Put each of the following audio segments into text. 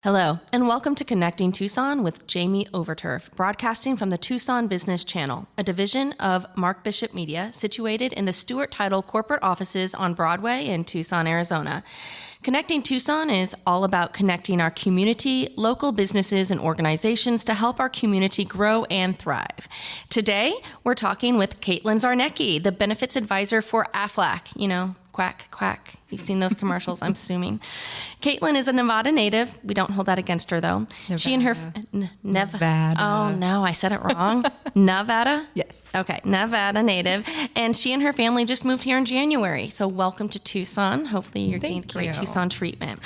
Hello, and welcome to Connecting Tucson with Jaime Overturf, broadcasting from the Tucson Business Channel, a division of Mark Bishop Media situated in the Stewart Title corporate offices on Broadway in Tucson, Arizona. Connecting Tucson is all about connecting our community, local businesses, and organizations to help our community grow and thrive. Today, we're talking with Kaitlin Czarnecki, the benefits advisor for Aflac. You know, quack, quack. You've seen those commercials, I'm assuming. Kaitlin is a Nevada native. We don't hold that against her, though. Nevada. She and her... Nevada. Oh, no, I said it wrong. Nevada? Yes. Okay, Nevada native. And she and her family just moved here in January. So welcome to Tucson. Hopefully you're getting great Tucson treatment.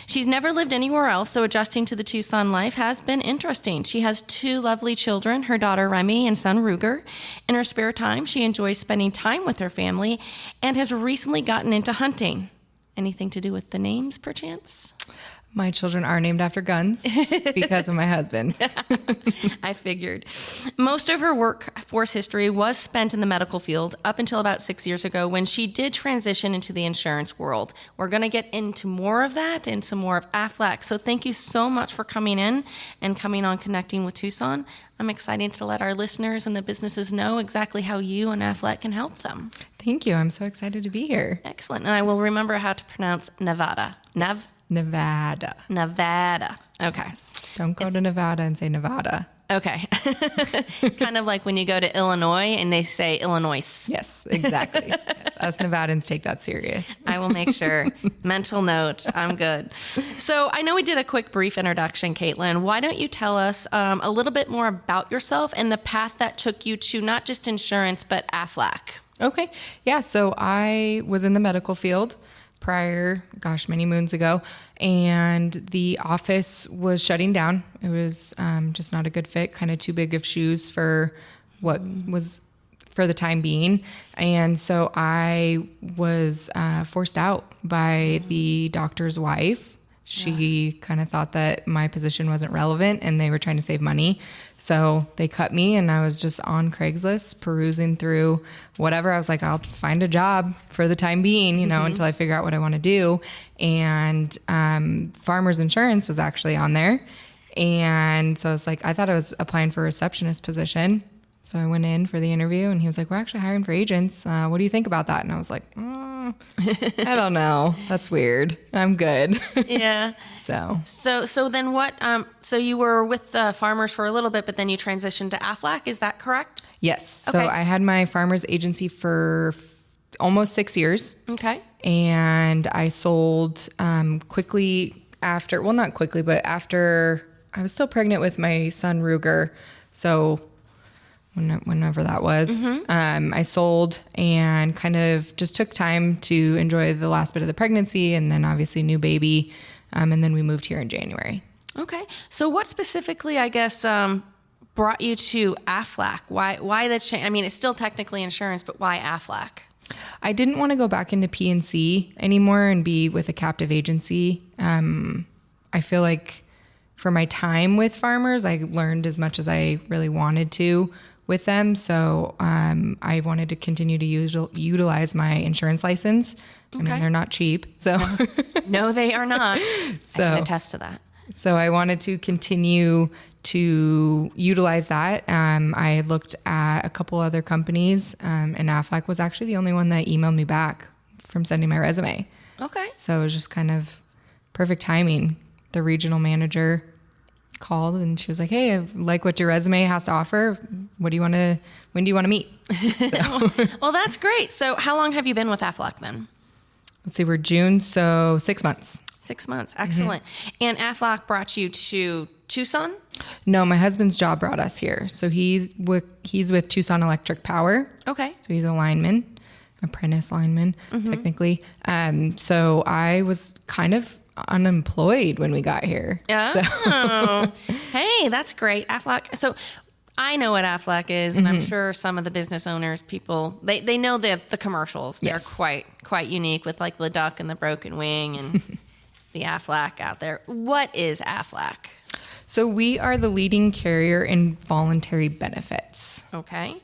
She's never lived anywhere else, so adjusting to the Tucson life has been interesting. She has two lovely children, her daughter Remy and son Ruger. In her spare time, she enjoys spending time with her family and has recently gotten into hunting. Anything to do with the names, perchance? My children are named after guns because of my husband. I figured. Most of her workforce history was spent in the medical field up until about 6 years ago when she did transition into the insurance world. We're going to get into more of that and some more of Aflac. So thank you so much for coming in and coming on Connecting with Tucson. I'm excited to let our listeners and the businesses know exactly how you and Aflac can help them. Thank you. I'm so excited to be here. Excellent. And I will remember how to pronounce Nevada. Nevada. Okay. Don't go to Nevada and say Nevada. Okay. It's kind of like when you go to Illinois and they say Illinois. Yes, exactly. Yes. Us Nevadans take that serious. I will make sure. Mental note. I'm good. So I know we did a quick brief introduction, Kaitlin. Why don't you tell us a little bit more about yourself and the path that took you to not just insurance, but Aflac? Okay. Yeah. So I was in the medical field prior, many moons ago, and the office was shutting down. It was just not a good fit, kind of too big of shoes for what was for the time being. And so I was forced out by the doctor's wife. She kind of thought that my position wasn't relevant and they were trying to save money. So they cut me and I was just on Craigslist perusing through whatever. I was like, I'll find a job for the time being, until I figure out what I want to do. And Farmers Insurance was actually on there. And so I was like, I thought I was applying for a receptionist position. So I went in for the interview and he was like, we're actually hiring for agents. What do you think about that? And I was like, I don't know. That's weird. I'm good. Yeah. So then what, so you were with Farmers for a little bit, but then you transitioned to Aflac. Is that correct? Yes. Okay. So I had my Farmers agency for almost 6 years. Okay. And I sold quickly after, well, not quickly, but after I was still pregnant with my son Ruger. So whenever that was, I sold and kind of just took time to enjoy the last bit of the pregnancy and then obviously new baby. And then we moved here in January. Okay. So what specifically, I guess, brought you to Aflac? Why the change? I mean, it's still technically insurance, but why Aflac? I didn't want to go back into P&C anymore and be with a captive agency. I feel like for my time with Farmers, I learned as much as I really wanted to with them. So I wanted to continue to utilize my insurance license. Okay. I mean, they're not cheap. So No, they are not. So I can attest to that. So I wanted to continue to utilize that. I looked at a couple other companies, and Aflac was actually the only one that emailed me back from sending my resume. Okay. So it was just kind of perfect timing. The regional manager called and she was like, hey, I like what your resume has to offer. When do you want to meet? So. Well, that's great. So how long have you been with Aflac then? Let's see, we're June, so 6 months. 6 months. Excellent. And Aflac brought you to Tucson? No, my husband's job brought us here. So he's with Tucson Electric Power. Okay. So he's a lineman, apprentice lineman, technically. So I was kind of unemployed when we got here. Oh, hey, that's great. Aflac. So I know what Aflac is, and I'm sure some of the business owners, people, they know the commercials. They're quite unique with like the duck and the broken wing and the Aflac out there. What is Aflac? So we are the leading carrier in voluntary benefits. Okay.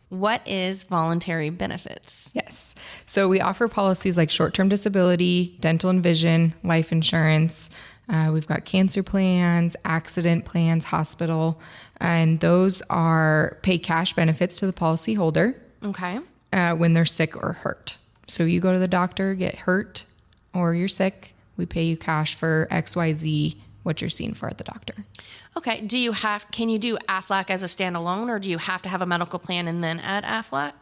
What is voluntary benefits? Yes. So we offer policies like short-term disability, dental and vision, life insurance, We've got cancer plans, accident plans, hospital, and those are pay cash benefits to the policyholder. Okay. When they're sick or hurt. So you go to the doctor, get hurt, or you're sick, we pay you cash for XYZ, what you're seeing for at the doctor. Okay. Can you do Aflac as a standalone, or do you have to have a medical plan and then add Aflac?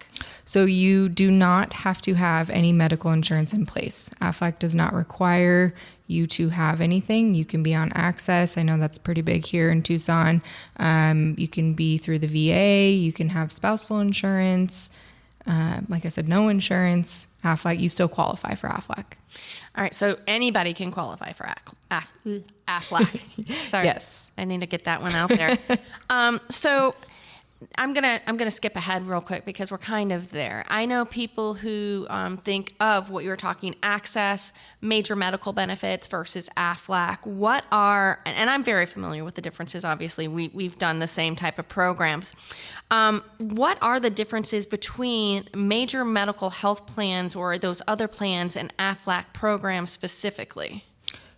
So you do not have to have any medical insurance in place. Aflac does not require you to have anything. You can be on Access. I know that's pretty big here in Tucson. You can be through the VA. You can have spousal insurance. Like I said, no insurance. Aflac, you still qualify for Aflac. All right. So anybody can qualify for Aflac. Sorry. Yes. I need to get that one out there. So I'm gonna skip ahead real quick because we're kind of there. I know people who think of what you were talking, Access, major medical benefits versus Aflac. And I'm very familiar with the differences. Obviously, we've done the same type of programs. What are the differences between major medical health plans or those other plans and Aflac programs specifically?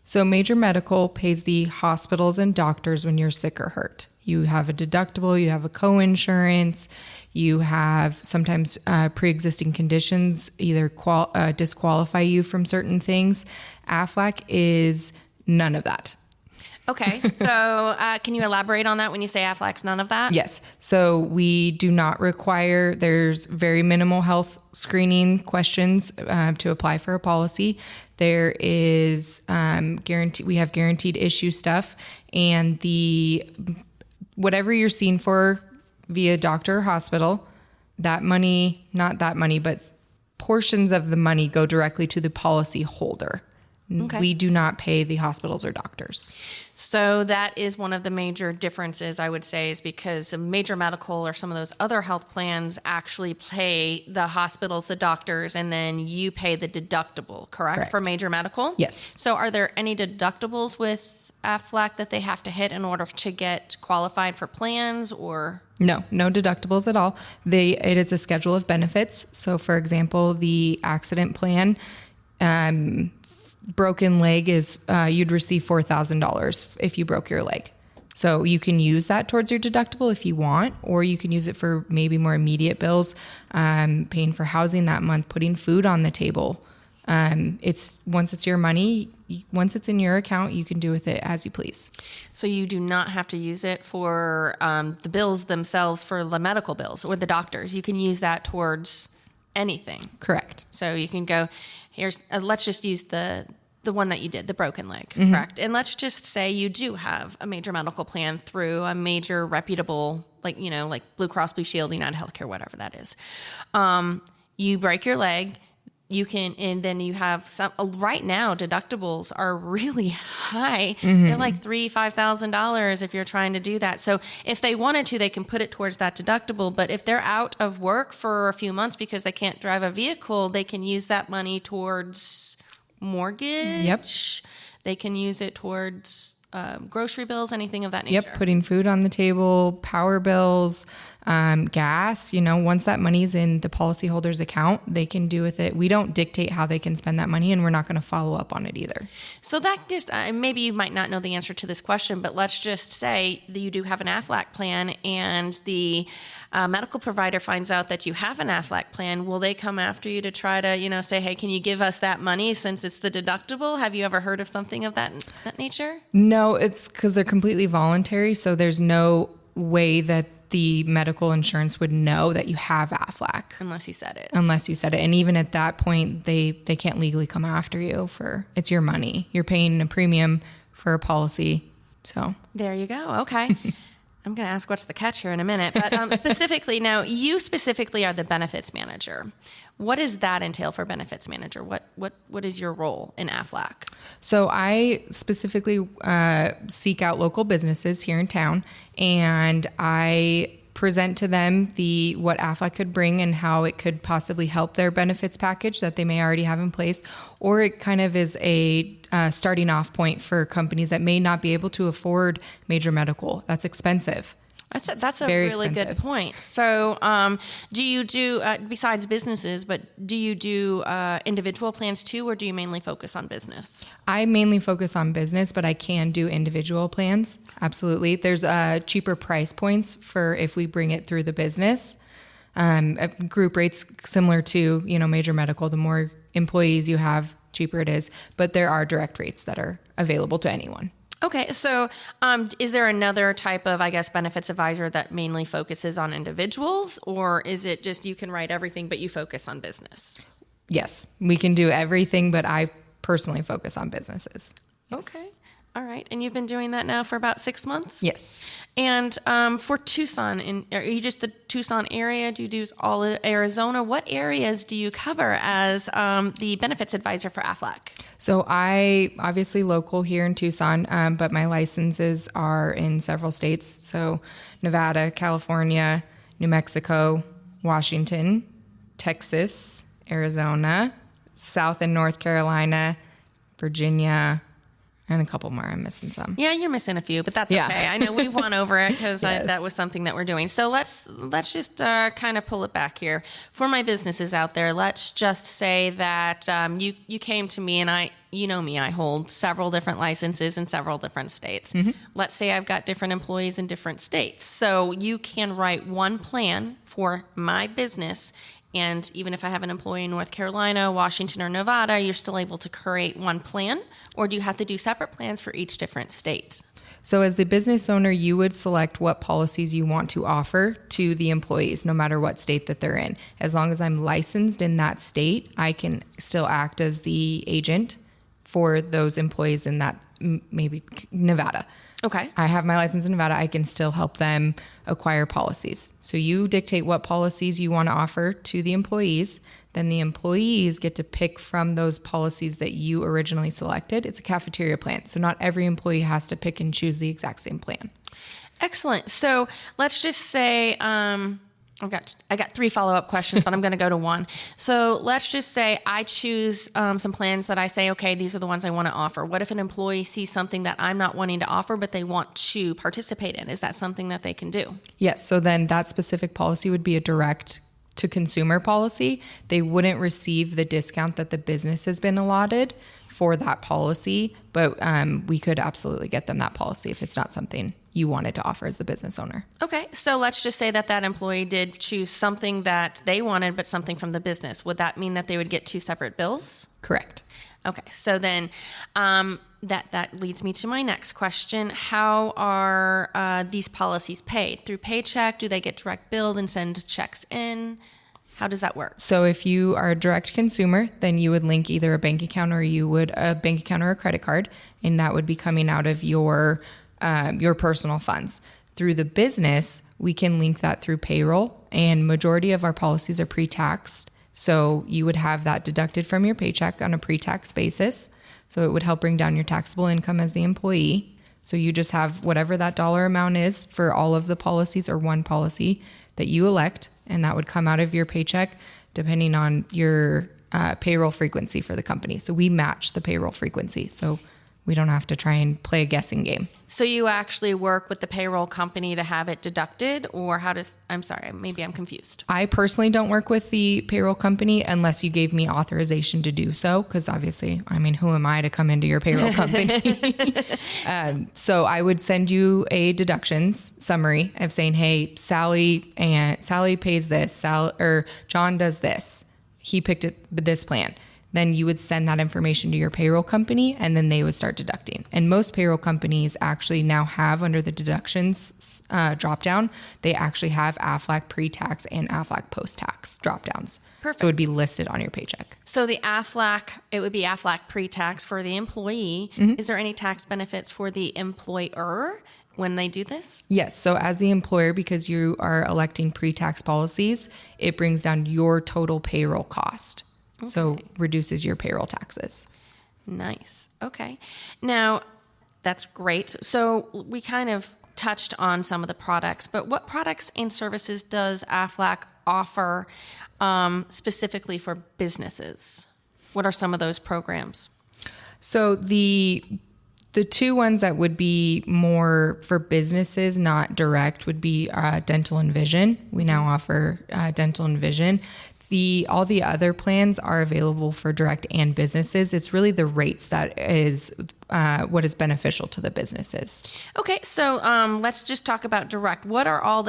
So major medical pays the hospitals and doctors when you're sick or hurt. You have a deductible, you have a co-insurance, you have sometimes pre-existing conditions either disqualify you from certain things. Aflac is none of that. Okay, so can you elaborate on that when you say Aflac's none of that? Yes. So we do not require, there's very minimal health screening questions to apply for a policy. There is we have guaranteed issue stuff, and whatever you're seen for via doctor or hospital, that money, not that money, but portions of the money go directly to the policy holder. Okay. We do not pay the hospitals or doctors. So that is one of the major differences, I would say, is because a major medical or some of those other health plans actually pay the hospitals, the doctors, and then you pay the deductible, correct? For major medical? Yes. So are there any deductibles with Aflac that they have to hit in order to get qualified for plans, or? No deductibles at all. It is a schedule of benefits. So for example, the accident plan, broken leg is you'd receive $4,000 if you broke your leg. So you can use that towards your deductible if you want, or you can use it for maybe more immediate bills, paying for housing that month, putting food on the table. Once it's your money, once it's in your account, you can do with it as you please. So you do not have to use it for the bills themselves, for the medical bills or the doctors. You can use that towards anything. Correct. So you can go, let's just use the one that you did, the broken leg, correct? And let's just say you do have a major medical plan through a major reputable, like Blue Cross Blue Shield, United Healthcare, whatever that is. You break your leg, and then you have some, right now, deductibles are really high. They're like $5,000 if you're trying to do that. So if they wanted to, they can put it towards that deductible. But if they're out of work for a few months because they can't drive a vehicle, they can use that money towards mortgage. Yep. They can use it towards grocery bills, anything of that nature. Yep. Putting food on the table, power bills, gas. Once that money's in the policyholder's account, they can do with it. We don't dictate how they can spend that money, and we're not going to follow up on it either. So that just, maybe you might not know the answer to this question, but let's just say that you do have an Aflac plan and the medical provider finds out that you have an Aflac plan. Will they come after you to try to, say, hey, can you give us that money since it's the deductible? Have you ever heard of something of that nature? No, it's because they're completely voluntary. So there's no way that the medical insurance would know that you have Aflac. Unless you said it. And even at that point, they can't legally come after you it's your money. You're paying a premium for a policy. So there you go. Okay. I'm going to ask what's the catch here in a minute. But you specifically are the benefits manager. What does that entail for benefits manager? What is your role in Aflac? So I specifically seek out local businesses here in town, and I present to them what Aflac could bring and how it could possibly help their benefits package that they may already have in place, or it kind of is a starting off point for companies that may not be able to afford major medical. That's expensive. That's a very really expensive. good point. So, do you do besides businesses? But do you do individual plans too, or do you mainly focus on business? I mainly focus on business, but I can do individual plans. Absolutely. There's cheaper price points for if we bring it through the business. Group rates similar to, major medical. The more employees you have, cheaper it is. But there are direct rates that are available to anyone. Okay, so is there another type of, benefits advisor that mainly focuses on individuals, or is it just you can write everything, but you focus on business? Yes, we can do everything, but I personally focus on businesses. Yes. Okay. All right. And you've been doing that now for about 6 months? Yes. And for Tucson, are you just the Tucson area? Do you do all of Arizona? What areas do you cover as the benefits advisor for Aflac? So I obviously local here in Tucson, but my licenses are in several states. So Nevada, California, New Mexico, Washington, Texas, Arizona, South and North Carolina, Virginia, and a couple more. I'm missing some. Yeah, you're missing a few, but that's okay. I know we've won over it because Yes. that was something that we're doing. So let's just kind of pull it back here. For my businesses out there, let's just say that you came to me and I hold several different licenses in several different states. Mm-hmm. Let's say I've got different employees in different states. So you can write one plan for my business. And even if I have an employee in North Carolina, Washington, or Nevada, you're still able to create one plan? Or do you have to do separate plans for each different state? So as the business owner, you would select what policies you want to offer to the employees, no matter what state that they're in. As long as I'm licensed in that state, I can still act as the agent for those employees in that, maybe Nevada. Okay. I have my license in Nevada. I can still help them acquire policies. So you dictate what policies you want to offer to the employees. Then the employees get to pick from those policies that you originally selected. It's a cafeteria plan. So not every employee has to pick and choose the exact same plan. Excellent. So let's just say I got 3 follow-up questions, but I'm going to go to one. So let's just say I choose some plans that I say, okay, these are the ones I want to offer. What if an employee sees something that I'm not wanting to offer, but they want to participate in? Is that something that they can do? Yes. So then that specific policy would be a direct to consumer policy. They wouldn't receive the discount that the business has been allotted for that policy, but we could absolutely get them that policy if it's not something you wanted to offer as the business owner. Okay, so let's just say that employee did choose something that they wanted, but something from the business. Would that mean that they would get 2 separate bills? Correct. Okay, so then that leads me to my next question. How are these policies paid? Through paycheck? Do they get direct billed and send checks in? How does that work? So if you are a direct consumer, then you would link either a bank account or a bank account or a credit card, and that would be coming out of your personal funds. Through the business, we can link that through payroll, and majority of our policies are pre-taxed. So you would have that deducted from your paycheck on a pre-tax basis. So it would help bring down your taxable income as the employee. So you just have whatever that dollar amount is for all of the policies or one policy that you elect, and that would come out of your paycheck depending on your payroll frequency for the company. So we match the payroll frequency. So we don't have to try and play a guessing game. So you actually work with the payroll company to have it deducted, or I'm sorry, maybe I'm confused. I personally don't work with the payroll company unless you gave me authorization to do so, because obviously, who am I to come into your payroll company? So I would send you a deductions summary of saying, hey, Sally pays this, or John does this. He picked this plan. Then you would send that information to your payroll company, and then they would start deducting. And most payroll companies actually now have, under the deductions dropdown, they actually have Aflac pre-tax and Aflac post-tax dropdowns. Perfect. So it would be listed on your paycheck. So it would be Aflac pre-tax for the employee. Mm-hmm. Is there any tax benefits for the employer when they do this? Yes. So as the employer, because you are electing pre-tax policies, it brings down your total payroll cost. Okay. So reduces your payroll taxes. Nice. Okay. Now, that's great. So we kind of touched on some of the products, but what products and services does Aflac offer specifically for businesses? What are some of those programs? So the The two ones that would be more for businesses, not direct, would be dental and vision. We now offer dental and vision. All the other plans are available for direct and businesses. It's really the rates that is what is beneficial to the businesses. Okay, so let's just talk about direct. What are all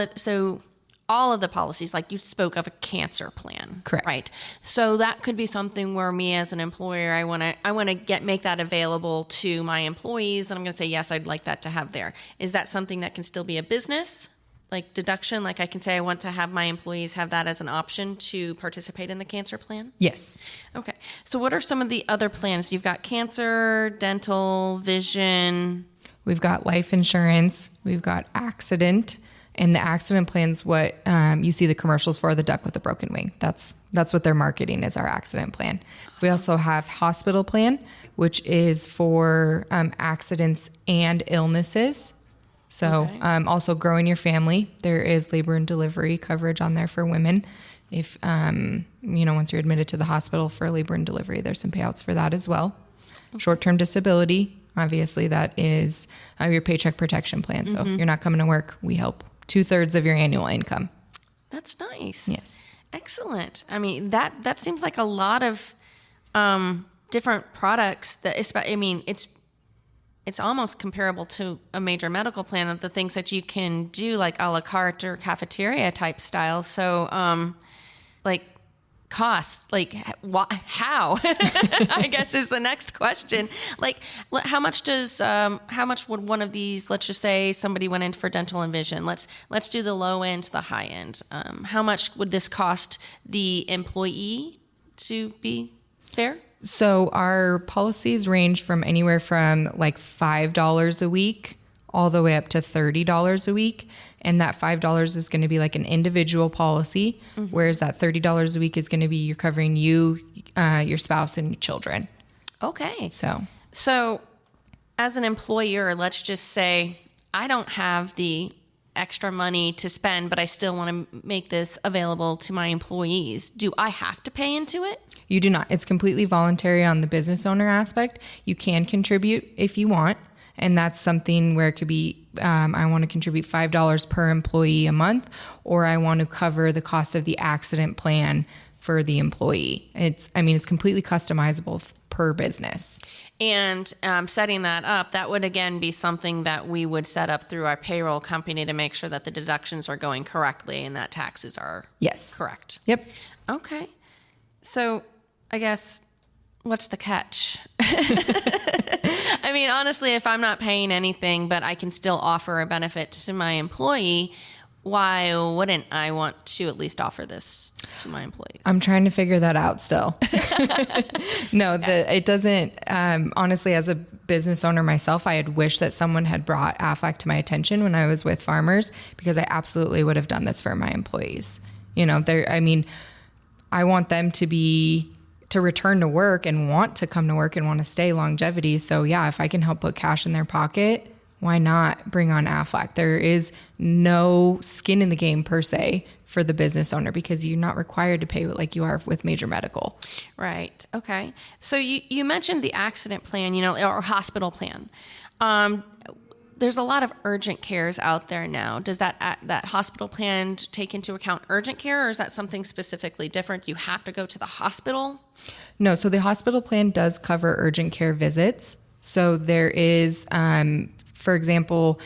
of the policies, like you spoke of a cancer plan. Correct. Right. So that could be something where me as an employer, I want to make that available to my employees. And I'm going to say, yes, I'd like that to have there. Is that something that can still be a business, like deduction? Like I can say, I want to have my employees have that as an option to participate in the cancer plan? Yes. Okay. So what are some of the other plans? You've got cancer, dental, vision. We've got life insurance. We've got accident. And the accident plan's what you see the commercials for, the duck with the broken wing. That's what they're marketing as our accident plan. We also have hospital plan, which is for accidents and illnesses. So also growing your family. There is labor and delivery coverage on there for women. If, once you're admitted to the hospital for labor and delivery, there's some payouts for that as well. Okay. Short-term disability, obviously that is your paycheck protection plan. So you're not coming to work, we help 2/3 of your annual income. That's nice. Yes. Excellent. I mean, that seems like a lot of different products it's almost comparable to a major medical plan of the things that you can do like a la carte or cafeteria type style. So, cost, how, I guess is the next question. Like, how much would one of these, let's just say somebody went in for dental and vision. Let's do the low end to the high end. How much would this cost the employee to be fair? So our policies range from anywhere from like $5 a week all the way up to $30 a week. And that $5 is going to be like an individual policy, whereas that $30 a week is going to be you're covering you, your spouse, and your children. Okay. So as an employer, let's just say I don't have the extra money to spend, but I still want to make this available to my employees. Do I have to pay into it? You do not. It's completely voluntary on the business owner aspect. You can contribute if you want. And that's something where it could be, I want to contribute $5 per employee a month, or I want to cover the cost of the accident plan for the employee. It's completely customizable per business. And setting that up, that would again be something that we would set up through our payroll company to make sure that the deductions are going correctly and that taxes are correct. Yep. Okay. So I guess what's the catch? I mean, honestly, if I'm not paying anything, but I can still offer a benefit to my employee, why wouldn't I want to at least offer this to my employees? I'm trying to figure that out still. It doesn't, honestly, as a business owner myself, I had wished that someone had brought Aflac to my attention when I was with farmers, because I absolutely would have done this for my employees. I want them to return to work and want to come to work and want to stay longevity. So yeah, if I can help put cash in their pocket, why not bring on Aflac? There is no skin in the game per se for the business owner, because you're not required to pay like you are with major medical. Right. Okay. So you mentioned the accident plan, or hospital plan. There's a lot of urgent cares out there now. Does that hospital plan take into account urgent care, or is that something specifically different? You have to go to the hospital? No. So the hospital plan does cover urgent care visits. So there is, for example,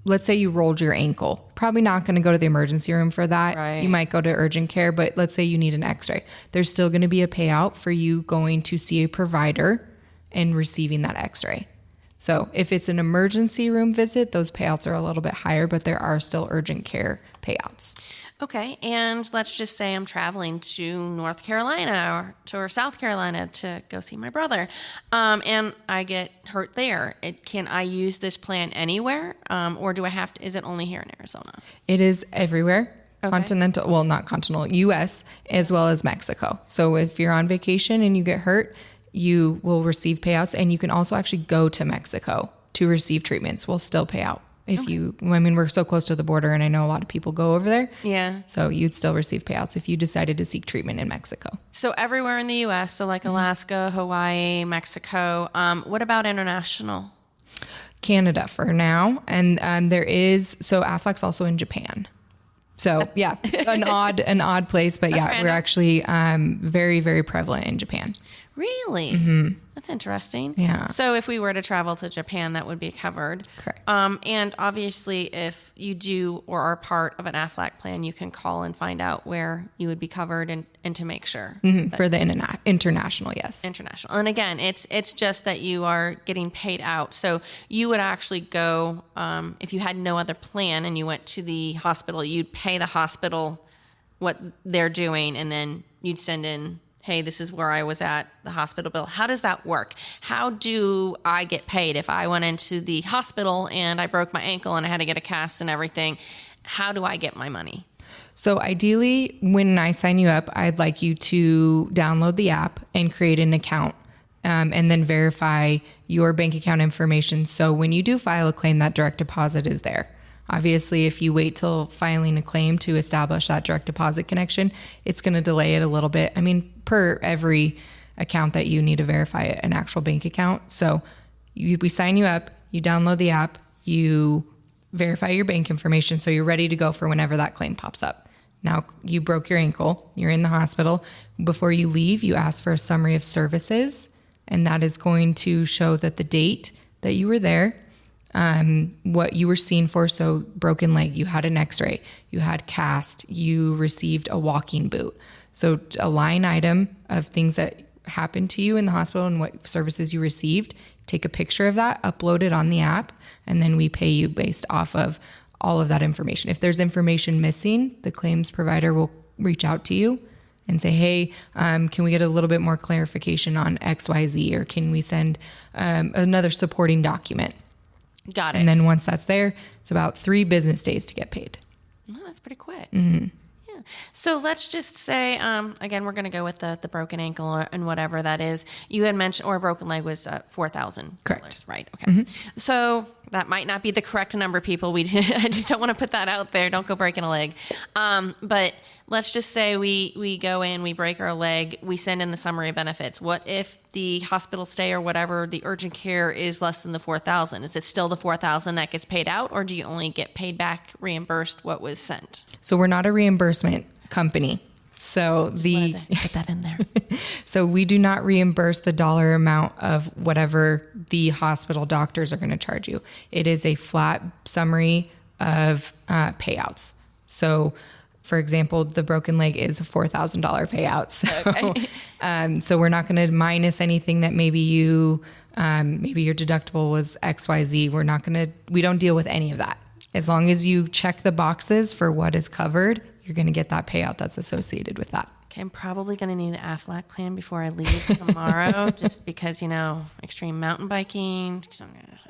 let's say you rolled your ankle, probably not going to go to the emergency room for that. Right. You might go to urgent care, but let's say you need an x-ray. There's still going to be a payout for you going to see a provider and receiving that x-ray. So if it's an emergency room visit, those payouts are a little bit higher, but there are still urgent care payouts. Okay. And let's just say I'm traveling to North Carolina or South Carolina to go see my brother. And I get hurt there. Can I use this plan anywhere? Or do I have to, is it only here in Arizona? It is everywhere. Okay. Not continental, U.S. as well as Mexico. So if you're on vacation and you get hurt, you will receive payouts, and you can also actually go to Mexico to receive treatments. We'll still pay out we're so close to the border, and I know a lot of people go over there. Yeah. So you'd still receive payouts if you decided to seek treatment in Mexico. So everywhere in the U.S., so like Alaska, Hawaii, Mexico. What about international? Canada for now. And so Aflac's also in Japan. So yeah, an odd place, but yeah, we're actually very, very prevalent in Japan. Really? Mm-hmm. That's interesting. Yeah. So if we were to travel to Japan, that would be covered. Correct. And obviously, if you do or are part of an Aflac plan, you can call and find out where you would be covered and to make sure. Mm-hmm. For the international, yes. International. And again, it's just that you are getting paid out. So you would actually go, if you had no other plan and you went to the hospital, you'd pay the hospital what they're doing, and then you'd send in, hey, this is where I was at, the hospital bill. How does that work? How do I get paid if I went into the hospital and I broke my ankle and I had to get a cast and everything? How do I get my money? So ideally, when I sign you up, I'd like you to download the app and create an account, and then verify your bank account information. So when you do file a claim, that direct deposit is there. Obviously, if you wait till filing a claim to establish that direct deposit connection, it's going to delay it a little bit. I mean, per every account that you need to verify an actual bank account. So we sign you up, you download the app, you verify your bank information, so you're ready to go for whenever that claim pops up. Now, you broke your ankle, you're in the hospital. Before you leave, you ask for a summary of services, and that is going to show that the date that you were there, what you were seen for. So broken leg, you had an x-ray, you had cast, you received a walking boot. So a line item of things that happened to you in the hospital and what services you received. Take a picture of that, upload it on the app, and then we pay you based off of all of that information. If there's information missing, the claims provider will reach out to you and say, hey, can we get a little bit more clarification on XYZ, or can we send another supporting document? Got it. And then once that's there, it's about 3 business days to get paid. Oh, that's pretty quick. Mm-hmm. Yeah. So let's just say, again, we're going to go with the broken ankle and whatever that is. You had mentioned, or a broken leg was $4,000. Correct. Right. Okay. Mm-hmm. So that might not be the correct number, people. I just don't want to put that out there. Don't go breaking a leg. But let's just say we go in, we break our leg, we send in the summary of benefits. What if the hospital stay or whatever, the urgent care is less than the $4,000? Is it still the $4,000 that gets paid out, or do you only get paid back, reimbursed what was sent? So we're not a reimbursement company. So put that in there. So we do not reimburse the dollar amount of whatever the hospital doctors are going to charge you. It is a flat summary of payouts. So, for example, the broken leg is a $4,000 payout. So, okay. So we're not going to minus anything that maybe your deductible was XYZ. We don't deal with any of that. As long as you check the boxes for what is covered, you're going to get that payout that's associated with that. Okay, I'm probably going to need an Aflac plan before I leave tomorrow, just because, extreme mountain biking.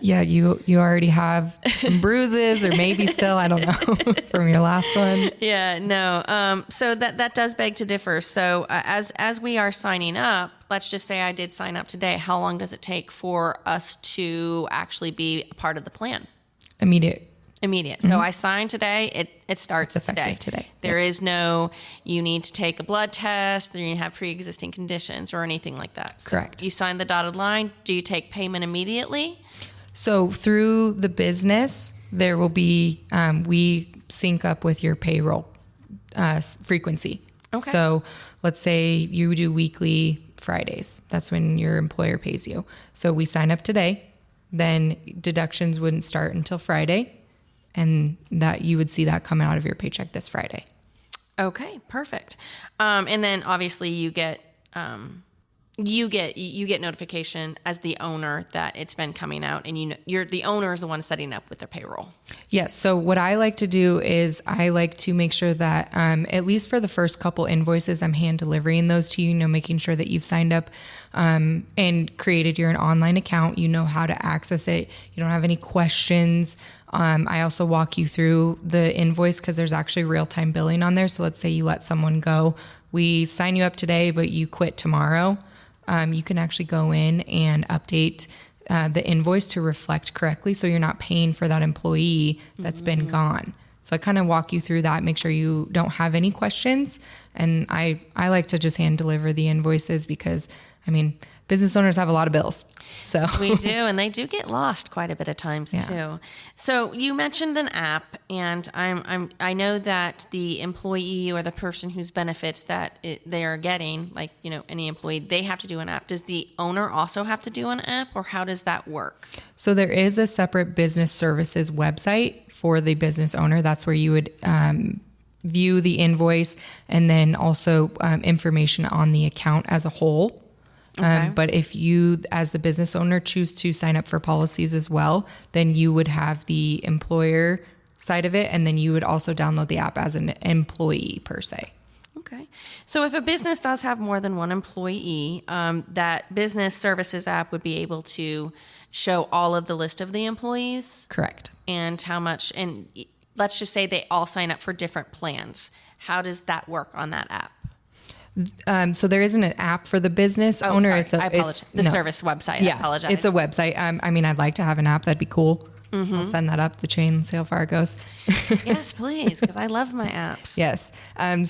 Yeah, you already have some bruises, or maybe still, I don't know, from your last one. Yeah, no. So that does beg to differ. So as we are signing up, let's just say I did sign up today. How long does it take for us to actually be a part of the plan? Immediate. So I signed today. It starts today. There is no, you need to take a blood test, or you have pre-existing conditions or anything like that. So correct. You sign the dotted line. Do you take payment immediately? So through the business, there will be, we sync up with your payroll frequency. Okay. So let's say you do weekly Fridays. That's when your employer pays you. So we sign up today, then deductions wouldn't start until Friday. And that you would see that come out of your paycheck this Friday. Okay, perfect. And then obviously you get notification as the owner that it's been coming out, and you're the owner is the one setting up with their payroll. Yes. So what I like to do is I like to make sure that at least for the first couple invoices, I'm hand delivering those to you. Making sure that you've signed up and created your online account. You know how to access it. You don't have any questions. I also walk you through the invoice because there's actually real-time billing on there. So let's say you let someone go. We sign you up today, but you quit tomorrow. You can actually go in and update the invoice to reflect correctly, so you're not paying for that employee that's been gone. So I kind of walk you through that, make sure you don't have any questions. And I like to just hand deliver the invoices because, business owners have a lot of bills. So we do, and they do get lost quite a bit of times too. So you mentioned an app, and I know that the employee or the person whose benefits that they are getting, like, you know, any employee, they have to do an app. Does the owner also have to do an app, or how does that work? So there is a separate business services website for the business owner. That's where you would view the invoice and then also information on the account as a whole. Okay. But if you, as the business owner, choose to sign up for policies as well, then you would have the employer side of it, and then you would also download the app as an employee per se. Okay. So if a business does have more than one employee, that business services app would be able to show all of the list of the employees? Correct. And how much, and let's just say they all sign up for different plans. How does that work on that app? So there isn't an app for the business owner. Sorry. I apologize. Service website. Yeah, I apologize. It's a website. I mean, I'd like to have an app. That'd be cool. Mm-hmm. I'll send that up the chain, see how far it goes. Yes, please, because I love my apps. Yes.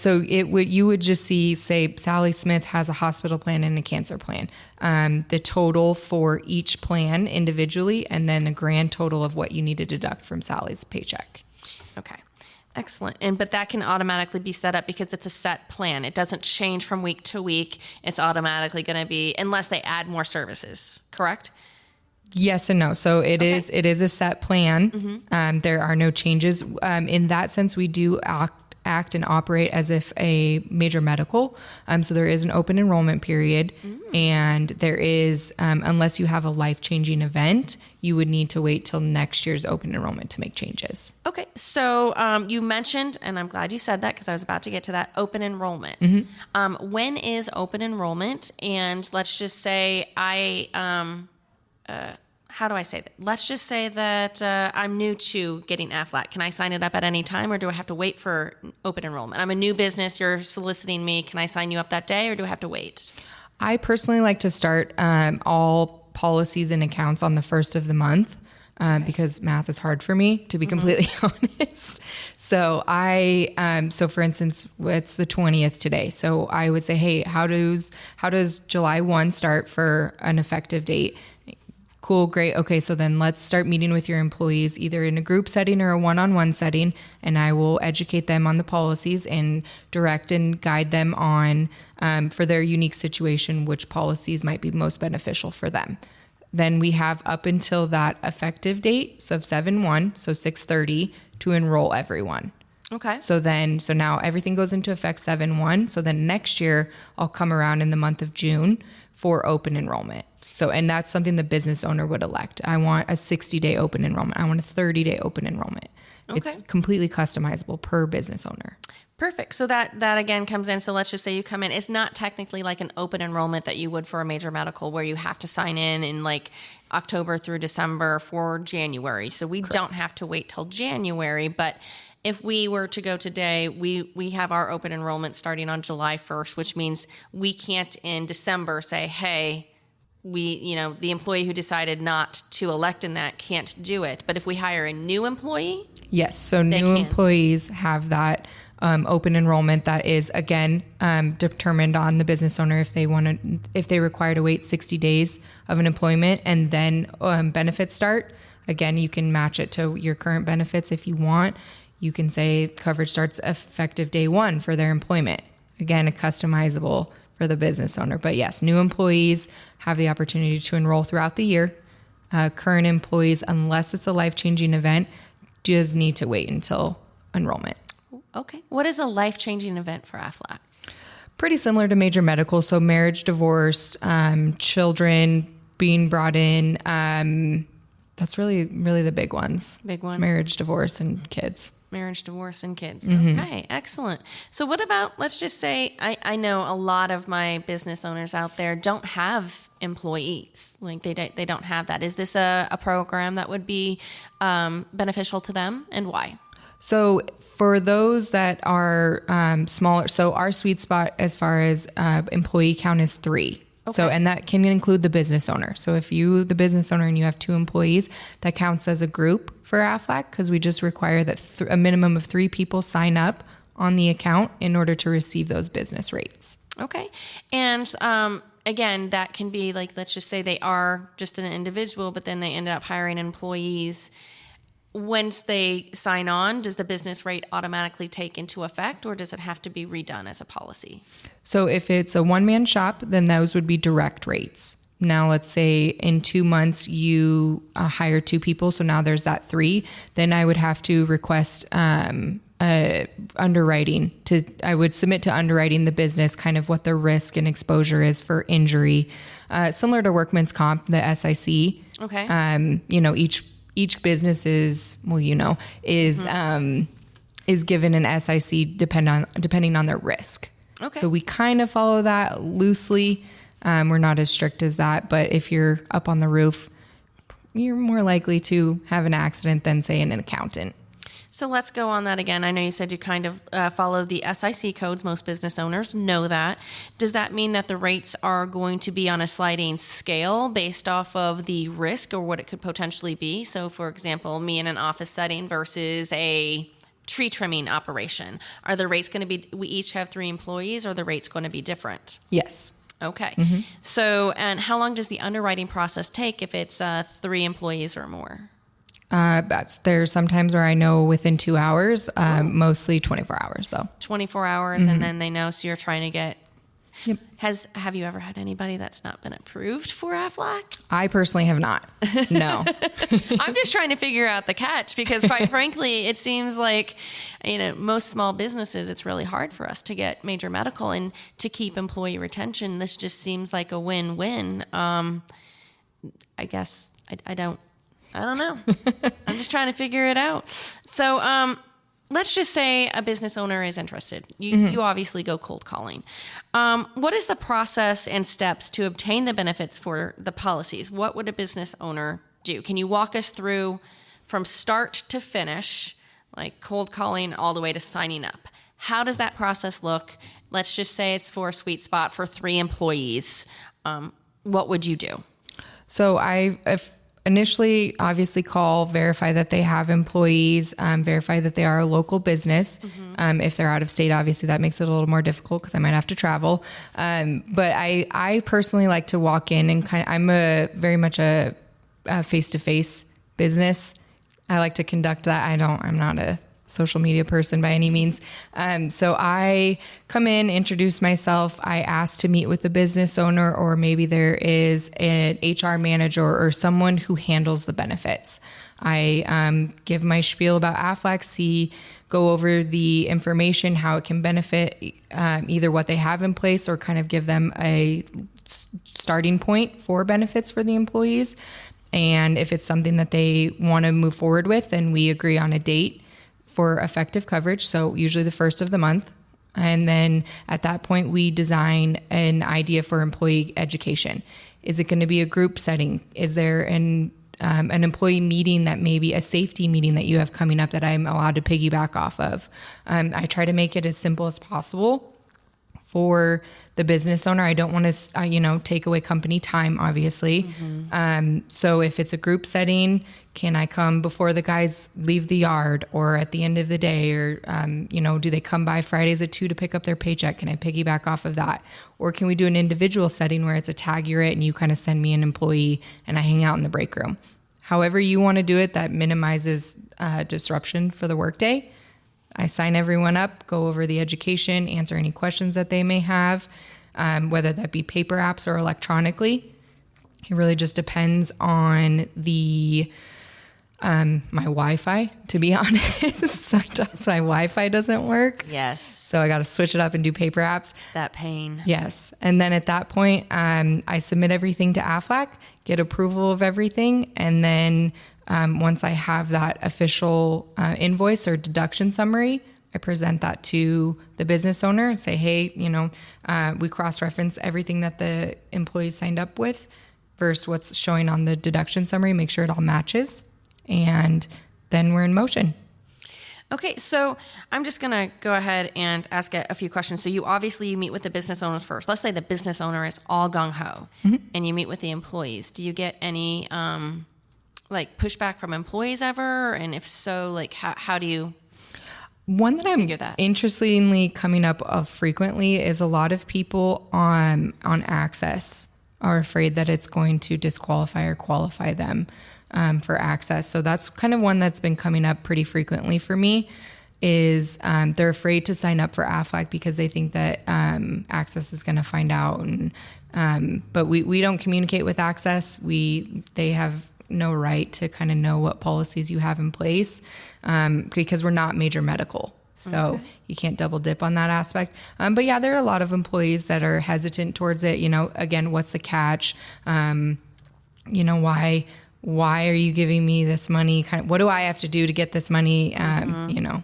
So you would just see, say, Sally Smith has a hospital plan and a cancer plan. The total for each plan individually, and then a grand total of what you need to deduct from Sally's paycheck. Okay. Excellent. But that can automatically be set up because it's a set plan. It doesn't change from week to week. It's automatically going to be, unless they add more services, correct? Yes and no. So it is a set plan. Mm-hmm. There are no changes. In that sense, we do act and operate as if a major medical. So there is an open enrollment period, and there is, unless you have a life-changing event, you would need to wait till next year's open enrollment to make changes. Okay. So you mentioned, and I'm glad you said that because I was about to get to that, open enrollment. Mm-hmm. When is open enrollment? And let's just say how do I say that? Let's just say that I'm new to getting Aflac. Can I sign it up at any time, or do I have to wait for open enrollment? I'm a new business. You're soliciting me. Can I sign you up that day, or do I have to wait? I personally like to start all policies and accounts on the first of the month because math is hard for me, to be completely honest. So so for instance, it's the 20th today. So I would say, hey, how does July 1 start for an effective date? Cool, great. Okay, so then let's start meeting with your employees either in a group setting or a one-on-one setting, and I will educate them on the policies and direct and guide them on, for their unique situation, which policies might be most beneficial for them. Then we have up until that effective date, so of 7/1, so 6/30, to enroll everyone. Okay. So now everything goes into effect 7/1. So then next year, I'll come around in the month of June for open enrollment. So, and that's something the business owner would elect. I want a 60-day open enrollment. I want a 30-day open enrollment. Okay. It's completely customizable per business owner. Perfect. So that again comes in. So let's just say you come in. It's not technically like an open enrollment that you would for a major medical where you have to sign in like October through December for January. So we don't have to wait till January. But if we were to go today, we have our open enrollment starting on July 1st, which means we can't in December say, hey, the employee who decided not to elect in that can't do it. But if we hire a new employee? Yes. So new employees have that open enrollment that is, again, determined on the business owner if they require to wait 60 days of an employment and then benefits start. Again, you can match it to your current benefits if you want. You can say coverage starts effective day 1 for their employment. Again, a customizable for the business owner. But yes, new employees have the opportunity to enroll throughout the year. Current employees, unless it's a life-changing event, does need to wait until enrollment. Okay. What is a life-changing event for Aflac? Pretty similar to major medical. So marriage, divorce, children being brought in. That's really, really the big ones. Big one. Marriage, divorce, and kids. Marriage, divorce, and kids. Mm-hmm. Okay, excellent. So what about, let's just say, I know a lot of my business owners out there don't have employees. Like they don't have that. Is this a program that would be beneficial to them, and why? So for those that are smaller, so our sweet spot as far as employee count is 3. Okay. So, and that can include the business owner. So if you, the business owner, and you have 2 employees, that counts as a group for Aflac because we just require that a minimum of 3 people sign up on the account in order to receive those business rates. Okay. And again, that can be like, let's just say they are just an individual, but then they ended up hiring employees. Once they sign on, does the business rate automatically take into effect, or does it have to be redone as a policy? So if it's a one-man shop, then those would be direct rates. Now, let's say in 2 months you hire 2 people, so now there's that 3. Then I would have to request underwriting. I would submit to underwriting the business kind of what the risk and exposure is for injury, similar to workman's comp, the SIC. Okay. Each business is given an SIC depending on their risk. Okay. So we kind of follow that loosely. We're not as strict as that, but if you're up on the roof, you're more likely to have an accident than, say, an accountant. So let's go on that again. I know you said you kind of follow the SIC codes. Most business owners know that. Does that mean that the rates are going to be on a sliding scale based off of the risk or what it could potentially be? So, for example, me in an office setting versus a tree trimming operation. Are the rates going to be, we each have 3 employees, or are the rates going to be different? Yes. Okay. Mm-hmm. So, and how long does the underwriting process take if it's 3 employees or more? There's sometimes where I know within 2 hours, mostly 24 hours though. 24 hours. Mm-hmm. And then they know. So you're trying to get, yep. Have you ever had anybody that's not been approved for Aflac? I personally have not. No. I'm just trying to figure out the catch because quite frankly, it seems like, most small businesses, it's really hard for us to get major medical and to keep employee retention. This just seems like a win-win. I guess I don't know. I'm just trying to figure it out. So, let's just say a business owner is interested. You obviously go cold calling. What is the process and steps to obtain the benefits for the policies? What would a business owner do? Can you walk us through from start to finish, like cold calling all the way to signing up? How does that process look? Let's just say it's for a sweet spot for 3 employees. What would you do? So initially, obviously call, verify that they have employees, verify that they are a local business. Mm-hmm. If they're out of state, obviously that makes it a little more difficult because I might have to travel. But I personally like to walk in and I'm very much a face-to-face business. I like to conduct that. I'm not a social media person by any means. So I come in, introduce myself. I ask to meet with the business owner, or maybe there is an HR manager or someone who handles the benefits. I give my spiel about Aflac, go over the information, how it can benefit either what they have in place or kind of give them a starting point for benefits for the employees. And if it's something that they want to move forward with, then we agree on a date for effective coverage. So usually the first of the month. And then at that point, we design an idea for employee education. Is it going to be a group setting? Is there an employee meeting that maybe a safety meeting that you have coming up that I'm allowed to piggyback off of? I try to make it as simple as possible for the business owner. I don't want to, take away company time, obviously. Mm-hmm. So if it's a group setting, can I come before the guys leave the yard or at the end of the day? Or, do they come by Fridays at 2 to pick up their paycheck? Can I piggyback off of that? Or can we do an individual setting where it's a tag you're it and you kind of send me an employee and I hang out in the break room? However you want to do it, that minimizes disruption for the workday. I sign everyone up, go over the education, answer any questions that they may have, whether that be paper apps or electronically. It really just depends on my Wi-Fi, to be honest. Sometimes my Wi-Fi doesn't work. Yes. So I got to switch it up and do paper apps. That pain. Yes. And then at that point, I submit everything to Aflac, get approval of everything. And then once I have that official invoice or deduction summary, I present that to the business owner and say, hey, we cross-reference everything that the employee signed up with versus what's showing on the deduction summary, make sure it all matches. And then we're in motion. Okay, so I'm just going to go ahead and ask a few questions. So you meet with the business owners first. Let's say the business owner is all gung-ho, mm-hmm. and you meet with the employees. Do you get any pushback from employees ever? And if so, how do you? One that I'm that. interestingly coming up of frequently is a lot of people on access are afraid that it's going to disqualify or qualify them for access. So that's kind of one that's been coming up pretty frequently for me is they're afraid to sign up for Aflac because they think that access is going to find out. And but we don't communicate with access. They have no right to kind of know what policies you have in place because we're not major medical. So you can't double dip on that aspect. But yeah, there are a lot of employees that are hesitant towards it. You know, again, what's the catch? You know, why are you giving me this money? Kind of, what do I have to do to get this money? You know,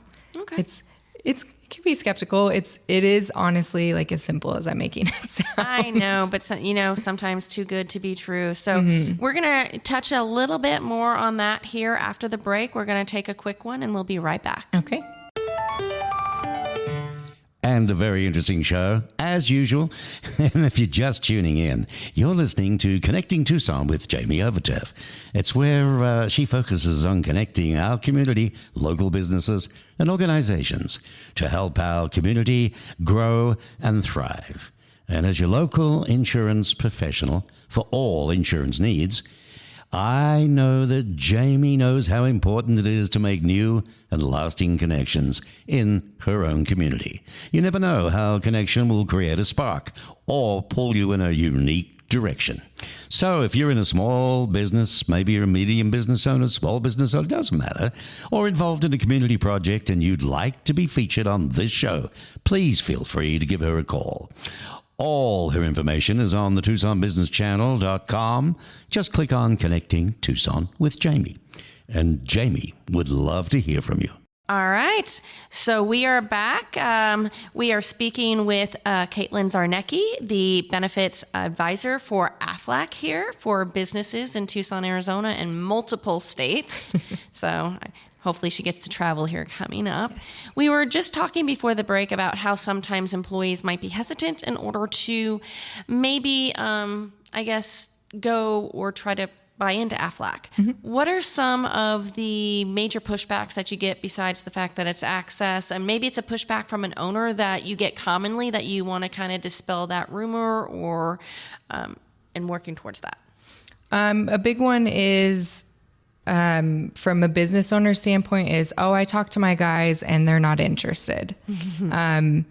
it can be skeptical. It is honestly like as simple as I'm making it sound. I know, but sometimes too good to be true. So we're going to touch a little bit more on that here after the break. We're going to take a quick one and we'll be right back. Okay. And a very interesting show, as usual. And if you're just tuning in, you're listening to Connecting Tucson with Jaime Overturf. It's where she focuses on connecting our community, local businesses, and organizations to help our community grow and thrive. And as your local insurance professional for all insurance needs, I know that Jaime knows how important it is to make new and lasting connections in her own community. You never know how a connection will create a spark or pull you in a unique direction. So if you're in a small business, maybe you're a medium business owner, small business owner, doesn't matter, or involved in a community project and you'd like to be featured on this show, please feel free to give her a call. All her information is on the TucsonBusinessChannel.com. Just click on Connecting Tucson with Jaime. And Jaime would love to hear from you. All right. So we are back. We are speaking with Kaitlin Czarnecki, the benefits advisor for Aflac here for businesses in Tucson, Arizona, and multiple states. So hopefully she gets to travel here coming up. Yes. We were just talking before the break about how sometimes employees might be hesitant in order to maybe, go or try to buy into Aflac. Mm-hmm. What are some of the major pushbacks that you get besides the fact that it's access? And maybe it's a pushback from an owner that you get commonly that you want to kind of dispel that rumor or and working towards that. A big one is from a business owner standpoint is, I talk to my guys and they're not interested. And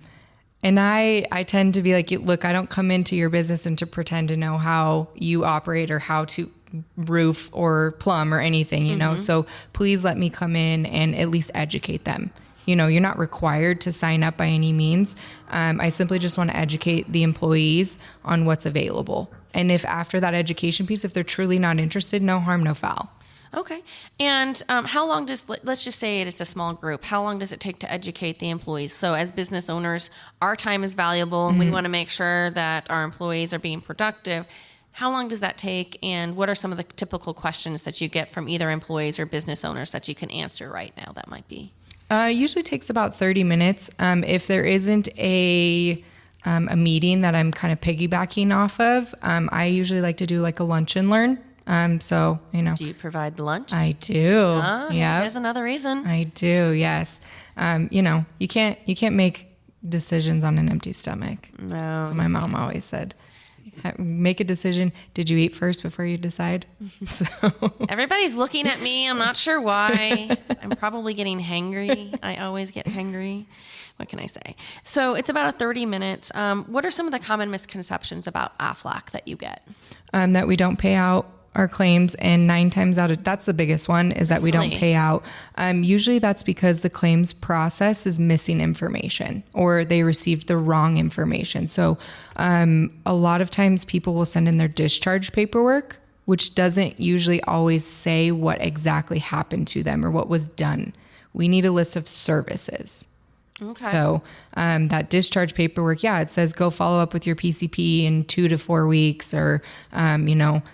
I tend to be like, look, I don't come into your business and to pretend to know how you operate or how to roof or plumb or anything, you know, so please let me come in and at least educate them. You know, you're not required to sign up by any means. I simply just want to educate the employees on what's available. And if after that education piece, if they're truly not interested, no harm, no foul. Okay. And how long let's just say it's a small group, how long does it take to educate the employees? So as business owners, our time is valuable and we want to make sure that our employees are being productive. How long does that take? And what are some of the typical questions that you get from either employees or business owners that you can answer right now that might be? Usually takes about 30 minutes. If there isn't a meeting that I'm kind of piggybacking off of, I usually like to do like a lunch and learn. So, you know. Do you provide the lunch? I do. Yeah. There's another reason. I do. Yes. You know, you can't make decisions on an empty stomach. No. That's what my mom always said. Make a decision. Did you eat first before you decide? So everybody's looking at me. I'm not sure why. I'm probably getting hangry. I always get hangry. What can I say? So it's about 30 minutes. What are some of the common misconceptions about Aflac that you get? That we don't pay out our claims, and 9 times out of that's the biggest one is that we don't pay out. Usually that's because the claims process is missing information or they received the wrong information. So a lot of times people will send in their discharge paperwork, which doesn't usually always say what exactly happened to them or what was done. We need a list of services. Okay. So that discharge paperwork, it says go follow up with your PCP in 2 to 4 weeks or,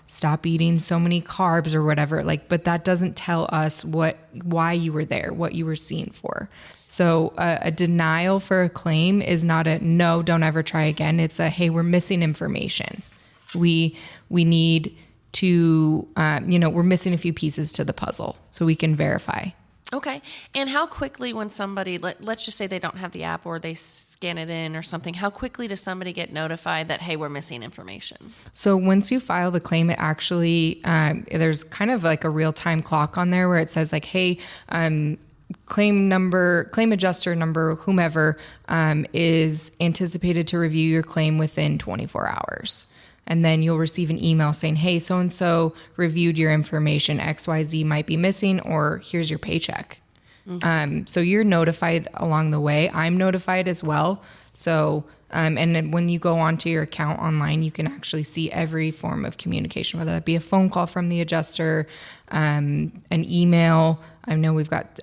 stop eating so many carbs or whatever. But that doesn't tell us why you were there, what you were seen for. So a denial for a claim is not a no, don't ever try again. It's a, hey, we're missing information. We need to, we're missing a few pieces to the puzzle so we can verify. Okay. And how quickly when somebody, let's just say they don't have the app or they scan it in or something, how quickly does somebody get notified that, hey, we're missing information? So once you file the claim, it actually, there's kind of like a real-time clock on there where it says like, hey, claim adjuster number, whomever, is anticipated to review your claim within 24 hours. And then you'll receive an email saying, hey, so-and-so reviewed your information. XYZ might be missing, or here's your paycheck. Okay. So you're notified along the way. I'm notified as well. So, and then when you go onto your account online, you can actually see every form of communication, whether that be a phone call from the adjuster, an email. I know we've got,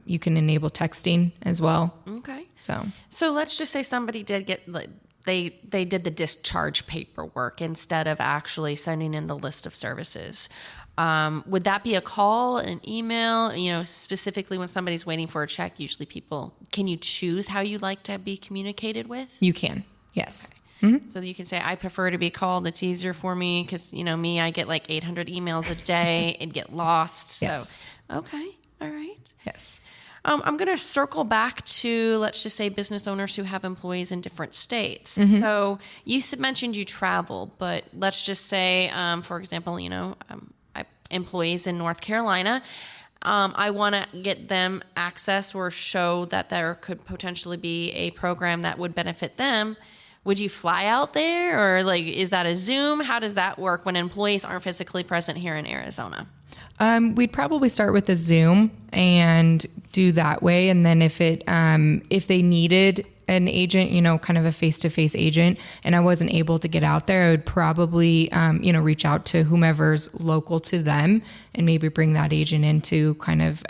you can enable texting as well. Okay. So let's just say somebody did get, they did the discharge paperwork instead of actually sending in the list of services. Would that be a call, an email? Specifically when somebody's waiting for a check, usually can you choose how you like to be communicated with? You can, yes. Okay. Mm-hmm. So you can say, I prefer to be called. It's easier for me because, me, I get like 800 emails a day and get lost. Yes. So, okay. All right. Yes. I'm going to circle back to, let's just say, business owners who have employees in different states. Mm-hmm. So you mentioned you travel, but let's just say, for example, employees in North Carolina, I want to get them access or show that there could potentially be a program that would benefit them. Would you fly out there, or is that a Zoom? How does that work when employees aren't physically present here in Arizona? We'd probably start with a Zoom and do that way. And then if they needed an agent, kind of a face-to-face agent, and I wasn't able to get out there, I would probably, reach out to whomever's local to them and maybe bring that agent in to kind of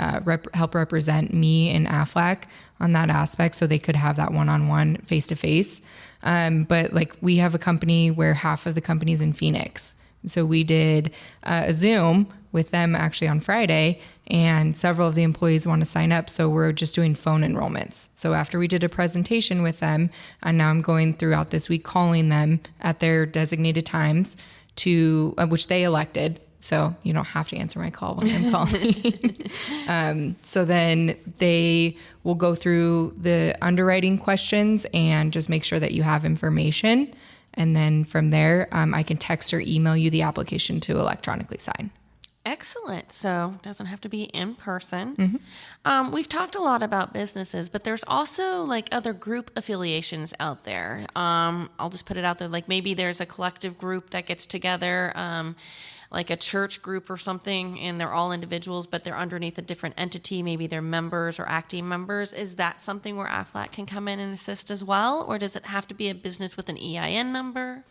help represent me and Aflac on that aspect so they could have that one-on-one face-to-face. But we have a company where half of the company's in Phoenix. So we did a Zoom with them actually on Friday, and several of the employees want to sign up. So we're just doing phone enrollments. So after we did a presentation with them, and now I'm going throughout this week calling them at their designated times to which they elected. So you don't have to answer my call when I'm calling. So then they will go through the underwriting questions and just make sure that you have information. And then from there, I can text or email you the application to electronically sign. Excellent. So it doesn't have to be in person. Mm-hmm. We've talked a lot about businesses, but there's also other group affiliations out there. I'll just put it out there. Maybe there's a collective group that gets together, like a church group or something, and they're all individuals, but they're underneath a different entity. Maybe they're members or acting members. Is that something where Aflac can come in and assist as well? Or does it have to be a business with an EIN number?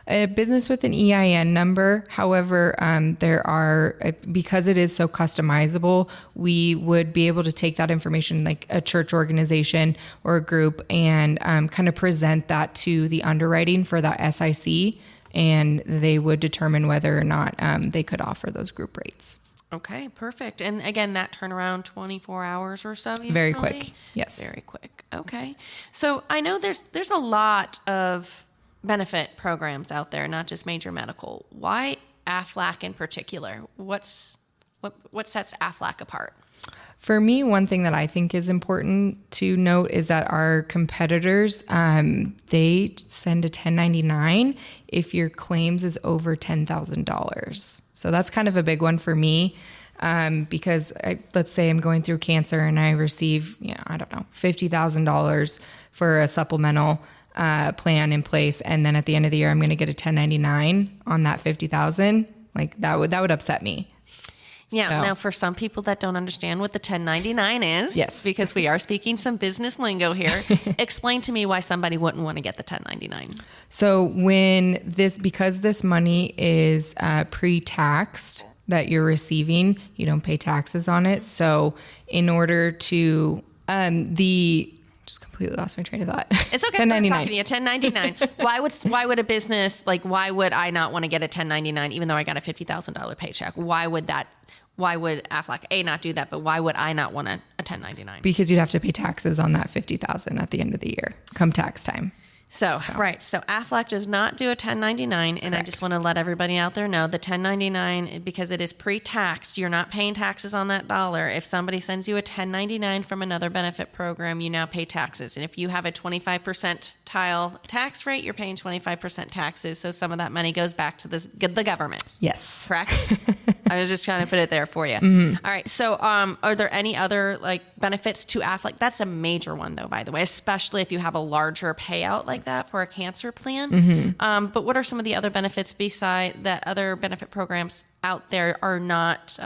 A business with an EIN number. However, there are, because it is so customizable, we would be able to take that information like a church organization or a group and kind of present that to the underwriting for that SIC, and they would determine whether or not they could offer those group rates. Okay, perfect. And again, that turnaround 24 hours or so? Usually? Very quick, yes. Very quick. Okay. So I know there's a lot of benefit programs out there, not just major medical. Why Aflac in particular? What sets Aflac apart? For me, one thing that I think is important to note is that our competitors, they send a 1099 if your claims is over $10,000. So that's kind of a big one for me, because let's say I'm going through cancer and I receive, $50,000 for a supplemental plan in place, and then at the end of the year I'm going to get a 1099 on that $50,000. That would upset me. Yeah. So, now, for some people that don't understand what the 1099 is, yes, because we are speaking some business lingo here, explain to me why somebody wouldn't want to get the 1099. So because this money is pre-taxed that you're receiving, you don't pay taxes on it. So in order to just completely lost my train of thought. It's okay. 1099. 1099. Why would a business why would I not want to get a 1099 even though I got a $50,000 paycheck? Why would Aflac not do that? But why would I not want a 1099? Because you'd have to pay taxes on that $50,000 at the end of the year, come tax time. So Aflac does not do a 1099, and I just want to let everybody out there know the 1099, because it is pre-taxed, you're not paying taxes on that dollar. If somebody sends you a 1099 from another benefit program, you now pay taxes. And if you have a 25% tile tax rate, you're paying 25% taxes. So some of that money goes back to the government. Yes. Correct? I was just trying to put it there for you. Mm-hmm. All right. So are there any other benefits to Aflac? That's a major one, though, by the way, especially if you have a larger payout like that for a cancer plan. Mm-hmm. But what are some of the other benefits beside that other benefit programs out there are not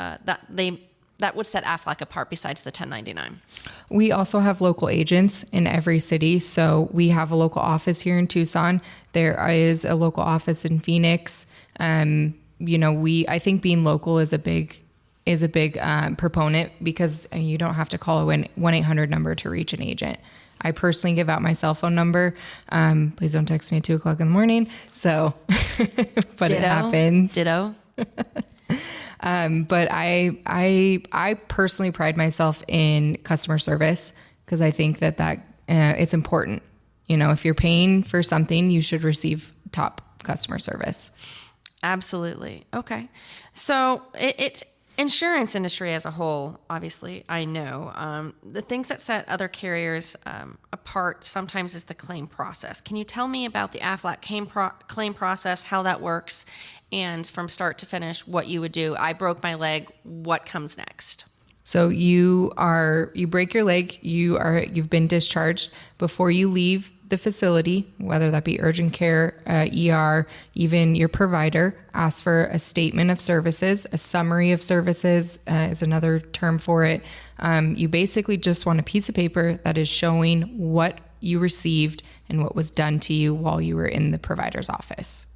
that would set Aflac apart besides the 1099? We also have local agents in every city. So we have a local office here in Tucson. There is a local office in Phoenix. I think being local is a big proponent, because you don't have to call a 1-800 number to reach an agent. I personally give out my cell phone number. Please don't text me at 2:00 in the morning. So, but Ditto. It happens. Ditto. But I personally pride myself in customer service, because I think that it's important. If you're paying for something, you should receive top customer service. Absolutely. Okay. So it's insurance industry as a whole, obviously, I know. The things that set other carriers apart sometimes is the claim process. Can you tell me about the Aflac claim process, how that works, and from start to finish, what you would do? I broke my leg. What comes next? So you break your leg, you've been discharged. Before you leave the facility, whether that be urgent care, ER, even your provider, asks for a statement of services. A summary of services is another term for it. You basically just want a piece of paper that is showing what you received and what was done to you while you were in the provider's office.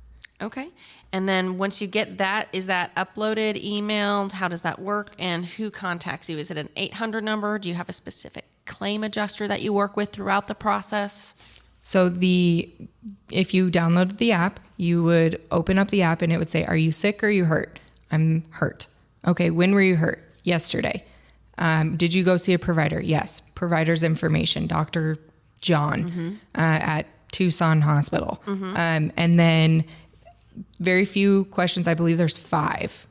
Okay. And then once you get that, is that uploaded, emailed? How does that work? And who contacts you? Is it an 800 number? Do you have a specific claim adjuster that you work with throughout the process? So if you downloaded the app, you would open up the app and it would say, are you sick or are you hurt? I'm hurt. Okay. When were you hurt? Yesterday. Did you go see a provider? Yes. Provider's information, Dr. John, at Tucson Hospital. Mm-hmm. And then very few questions. I believe there's 5,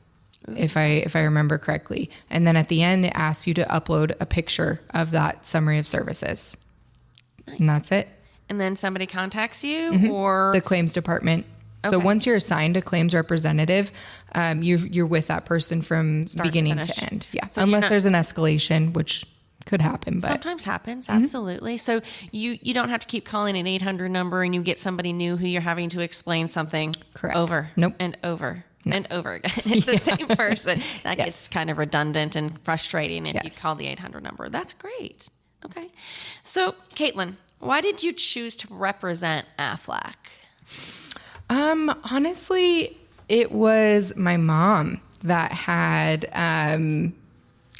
if I remember correctly. And then at the end, it asks you to upload a picture of that summary of services. Nice. And that's it. And then somebody contacts you, or the claims department. Okay. So once you're assigned a claims representative, you're with that person from Start beginning to end. Yeah. So unless there's an escalation, which could happen, but sometimes happens. Absolutely. So you don't have to keep calling an 800 number and you get somebody new who you're having to explain something over and over and over again. It's the same person. That gets kind of redundant and frustrating if you call the 800 number. That's great. Okay. So Kaitlin, why did you choose to represent Aflac? Honestly, it was my mom that had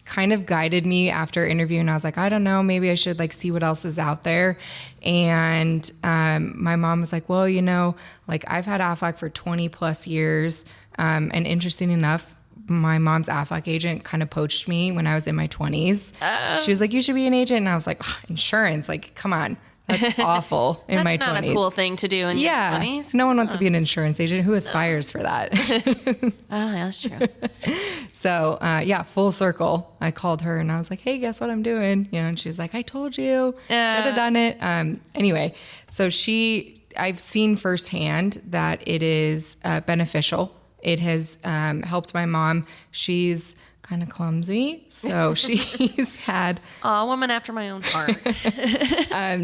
kind of guided me after interviewing. I was like, I don't know, maybe I should see what else is out there. And my mom was like, well, I've had Aflac for 20 plus years. And interesting enough, my mom's Aflac agent kind of poached me when I was in my 20s. She was like, you should be an agent. And I was like, insurance, come on. That's awful in my 20s. That's not a cool thing to do in your 20s. No one wants to be an insurance agent. Who aspires for that? Oh, that's true. So, full circle. I called her and I was like, hey, guess what I'm doing? And she's like, I told you. Should have done it. Anyway, so I've seen firsthand that it is beneficial. It has helped my mom. She's kind of clumsy, so she's had a woman after my own heart.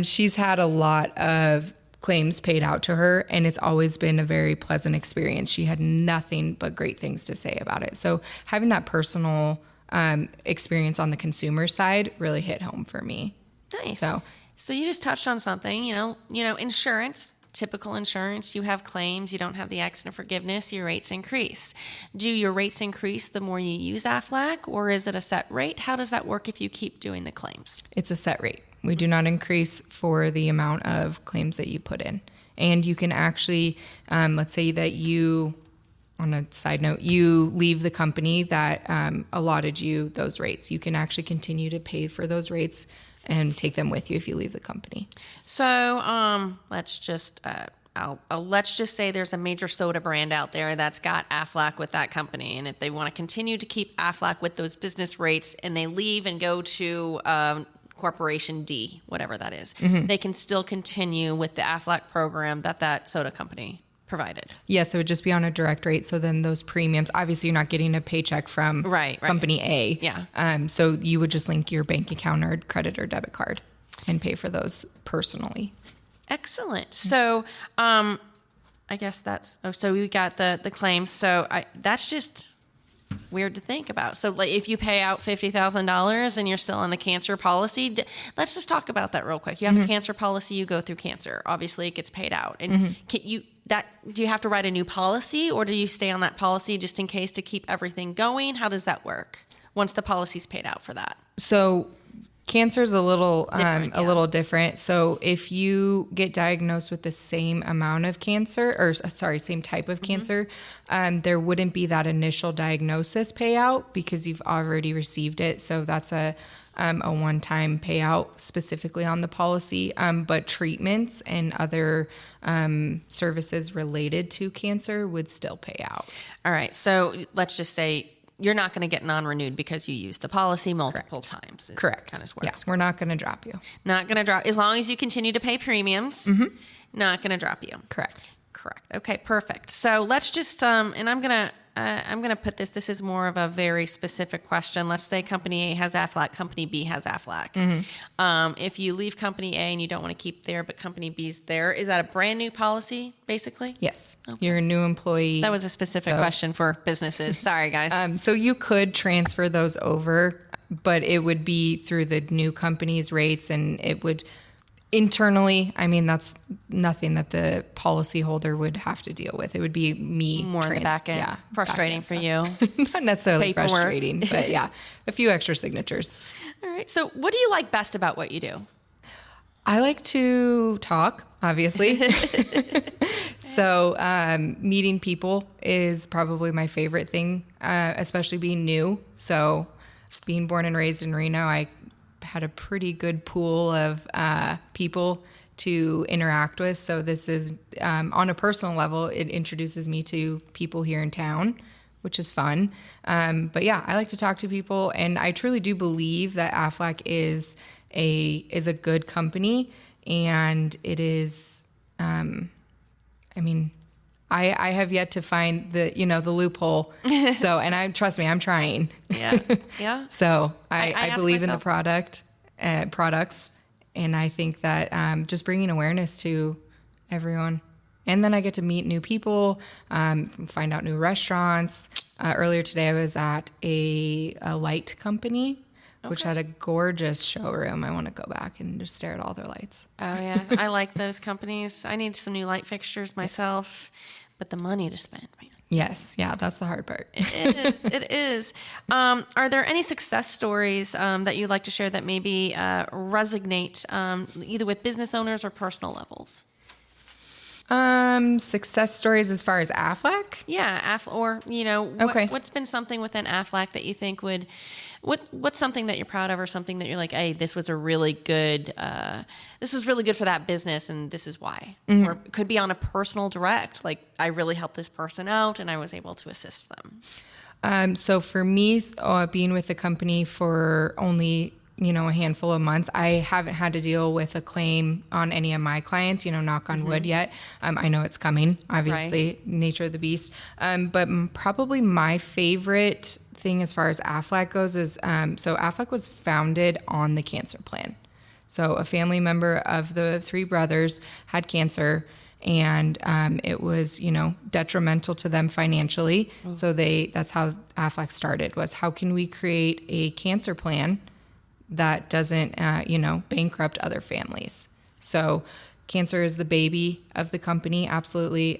She's had a lot of claims paid out to her, and it's always been a very pleasant experience. She had nothing but great things to say about it. So having that personal experience on the consumer side really hit home for me. Nice. So you just touched on something. Insurance. Typical insurance, you have claims, you don't have the accident forgiveness, your rates increase. Do your rates increase the more you use Aflac, or is it a set rate? How does that work if you keep doing the claims? It's a set rate. We do not increase for the amount of claims that you put in. And you can actually, let's say that you, on a side note, you leave the company that allotted you those rates. You can actually continue to pay for those rates and take them with you if you leave the company. So let's just say there's a major soda brand out there that's got Aflac with that company, and if they want to continue to keep Aflac with those business rates and they leave and go to Corporation D, whatever that is, they can still continue with the Aflac program that soda company provided. Yes, it would just be on a direct rate. So then those premiums, obviously you're not getting a paycheck from company A. Yeah. So you would just link your bank account or credit or debit card and pay for those personally. Excellent. So I guess so we got the claims. So that's just weird to think about. So like, if you pay out $50,000 and you're still on the cancer policy, let's just talk about that real quick. You have a cancer policy, you go through cancer. Obviously it gets paid out. And do you have to write a new policy, or do you stay on that policy just in case to keep everything going? How does that work once the policy's paid out for that? So cancer is a little different. So if you get diagnosed with the same amount of cancer, same type of cancer, there wouldn't be that initial diagnosis payout because you've already received it. So that's a one-time payout specifically on the policy. But treatments and other services related to cancer would still pay out. All right. So let's just say you're not going to get non-renewed because you used the policy multiple times. Correct. Kind of works. Yeah, we're not going to drop you. Not going to drop, as long as you continue to pay premiums, not going to drop you. Correct. Okay, perfect. So let's just, and I'm going to put this is more of a very specific question. Let's say company A has Aflac, company B has Aflac. If you leave company A and you don't want to keep there, but company B's there, is that a brand new policy, basically? Yes. Okay. You're a new employee. That was a specific question for businesses. Sorry, guys. So you could transfer those over, but it would be through the new company's rates, and it would internally, I mean, that's nothing that the policyholder would have to deal with. It would be me. More in the back end. Yeah, frustrating for you. Not necessarily Paperwork. Frustrating, but yeah, a few extra signatures. All right. So what do you like best about what you do? I like to talk, obviously. So meeting people is probably my favorite thing, especially being new. So being born and raised in Reno, I had a pretty good pool of people to interact with. So this is, on a personal level, it introduces me to people here in town, which is fun. But yeah, I like to talk to people, and I truly do believe that Aflac is a good company, and it is, I have yet to find the loophole. So, and trust me, I'm trying. Yeah. Yeah. So I believe in the products. And I think that, just bringing awareness to everyone. And then I get to meet new people, find out new restaurants. Earlier today, I was at a light company, which had a gorgeous showroom. I want to go back and just stare at all their lights. Oh yeah. I like those companies. I need some new light fixtures myself. But the money to spend, man. Yes. Yeah, that's the hard part. It is. Are there any success stories that you'd like to share that maybe resonate either with business owners or personal levels? Success stories as far as Aflac? Yeah, what's been something within Aflac that you think what's something that you're proud of, or something that you're like, hey, this was really good for that business, and this is why. Or it could be on a personal direct, like I really helped this person out and I was able to assist them. So for me, being with the company for only a handful of months, I haven't had to deal with a claim on any of my clients, knock on wood yet. I know it's coming, obviously, right. Nature of the beast. But probably my favorite thing as far as Aflac goes is, so Aflac was founded on the cancer plan. So a family member of the three brothers had cancer, and it was, detrimental to them financially. Oh. So that's how Aflac started, was how can we create a cancer plan that doesn't, bankrupt other families. So cancer is the baby of the company. Absolutely.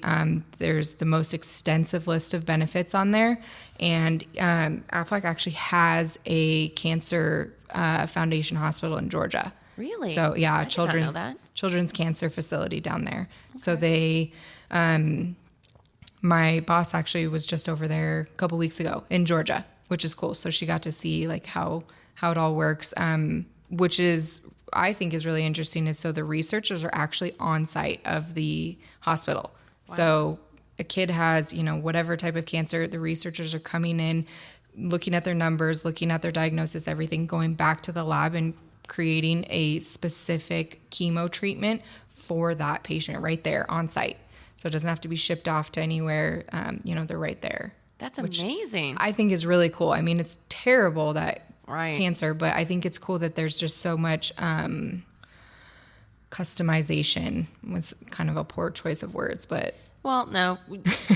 There's the most extensive list of benefits on there. And Aflac actually has a cancer foundation hospital in Georgia. Really? So yeah, I did not know that. Children's cancer facility down there. Okay. So they, my boss actually was just over there a couple weeks ago in Georgia, which is cool. So she got to see like how it all works, which is I think is really interesting is so the researchers are actually on site of the hospital. Wow. So a kid has, whatever type of cancer, the researchers are coming in, looking at their numbers, looking at their diagnosis, everything, going back to the lab and creating a specific chemo treatment for that patient right there on site. So it doesn't have to be shipped off to anywhere. They're right there. That's amazing. I think is really cool. I mean, it's terrible that right. cancer, but I think it's cool that there's just so much customization. Was kind of a poor choice of words, but well, no,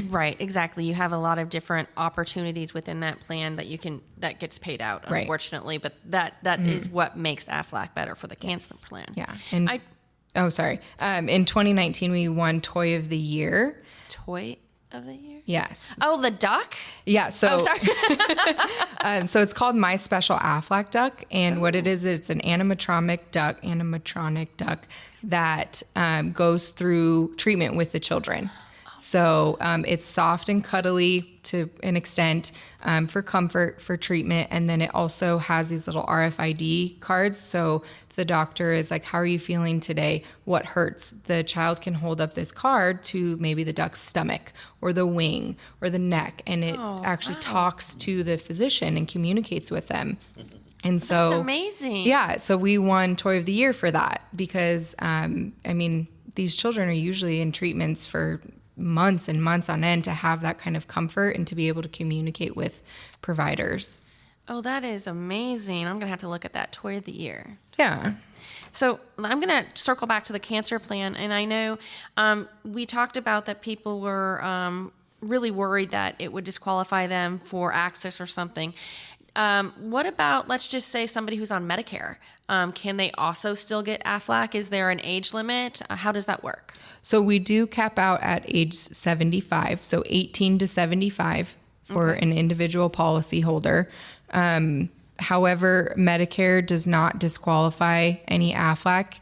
right, exactly. You have a lot of different opportunities within that plan that gets paid out, unfortunately, right. But that is what makes Aflac better for the cancer plan. Yeah. And in 2019 we won Toy of the Year. Toy of the Year? Yes. Oh, the duck? Yeah. So, oh, sorry. So it's called My Special Aflac Duck. And what it is, it's an animatronic duck that goes through treatment with the children. So it's soft and cuddly to an extent for comfort, for treatment. And then it also has these little RFID cards. So if the doctor is like, how are you feeling today? What hurts? The child can hold up this card to maybe the duck's stomach or the wing or the neck. And it actually talks to the physician and communicates with them. And so that's amazing. Yeah. So we won Toy of the Year for that because, these children are usually in treatments for months and months on end to have that kind of comfort and to be able to communicate with providers. Oh, that is amazing. I'm going to have to look at that Toy of the Year. Yeah. So I'm going to circle back to the cancer plan. And I know we talked about that people were really worried that it would disqualify them for access or something. What about, let's just say somebody who's on Medicare? Can they also still get Aflac? Is there an age limit? How does that work? So we do cap out at age 75, so 18 to 75 for an individual policy holder. However, Medicare does not disqualify any Aflac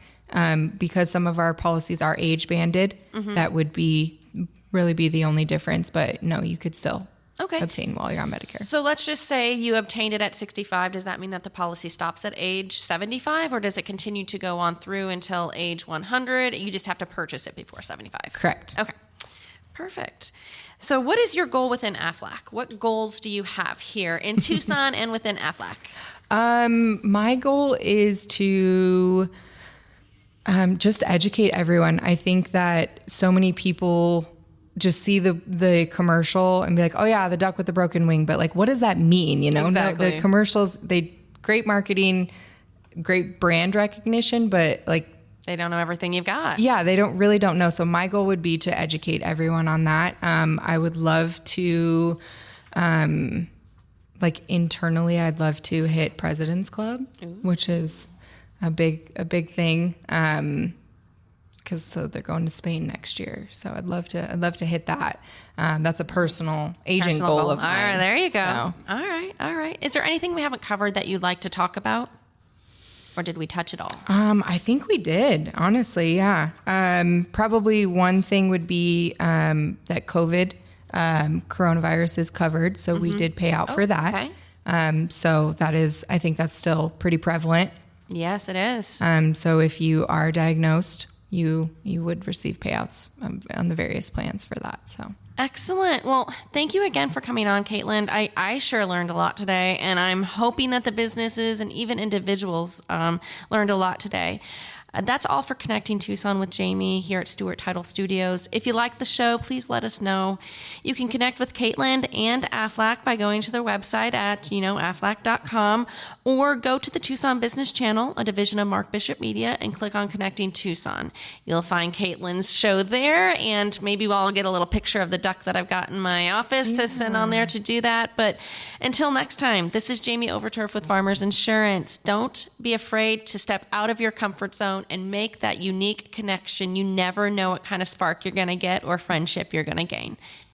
because some of our policies are age banded. That would really be the only difference. But no, you could still obtain while you're on Medicare. So let's just say you obtained it at 65. Does that mean that the policy stops at age 75, or does it continue to go on through until age 100? You just have to purchase it before 75. Correct. Okay. Perfect. So what is your goal within Aflac? What goals do you have here in Tucson and within Aflac? My goal is to just educate everyone. I think that so many people just see the commercial and be like, oh yeah, the duck with the broken wing. But like, what does that mean? Exactly. The commercials, great marketing, great brand recognition, but like, they don't know everything you've got. Yeah, they don't know. So my goal would be to educate everyone on that. I would love to, internally, I'd love to hit President's Club, which is a big thing. So they're going to Spain next year. So I'd love to hit that. That's a personal agent goal of mine. All right, there you go. So. All right. Is there anything we haven't covered that you'd like to talk about? Or did we touch it all? I think we did, honestly, yeah. Probably one thing would be that COVID, coronavirus is covered. So we did pay out for that. Okay. So I think that's still pretty prevalent. Yes, it is. So if you are diagnosed, you would receive payouts on the various plans for that. So excellent. Well, thank you again for coming on, Kaitlin. I sure learned a lot today, and I'm hoping that the businesses and even individuals learned a lot today. That's all for Connecting Tucson with Jaime here at Stewart Title Studios. If you like the show, please let us know. You can connect with Kaitlin and Aflac by going to their website at, aflac.com, or go to the Tucson Business Channel, a division of Mark Bishop Media, and click on Connecting Tucson. You'll find Caitlin's show there, and maybe I'll get a little picture of the duck that I've got in my office to send on there to do that. But until next time, this is Jaime Overturf with Farmers Insurance. Don't be afraid to step out of your comfort zone and make that unique connection. You never know what kind of spark you're going to get or friendship you're going to gain.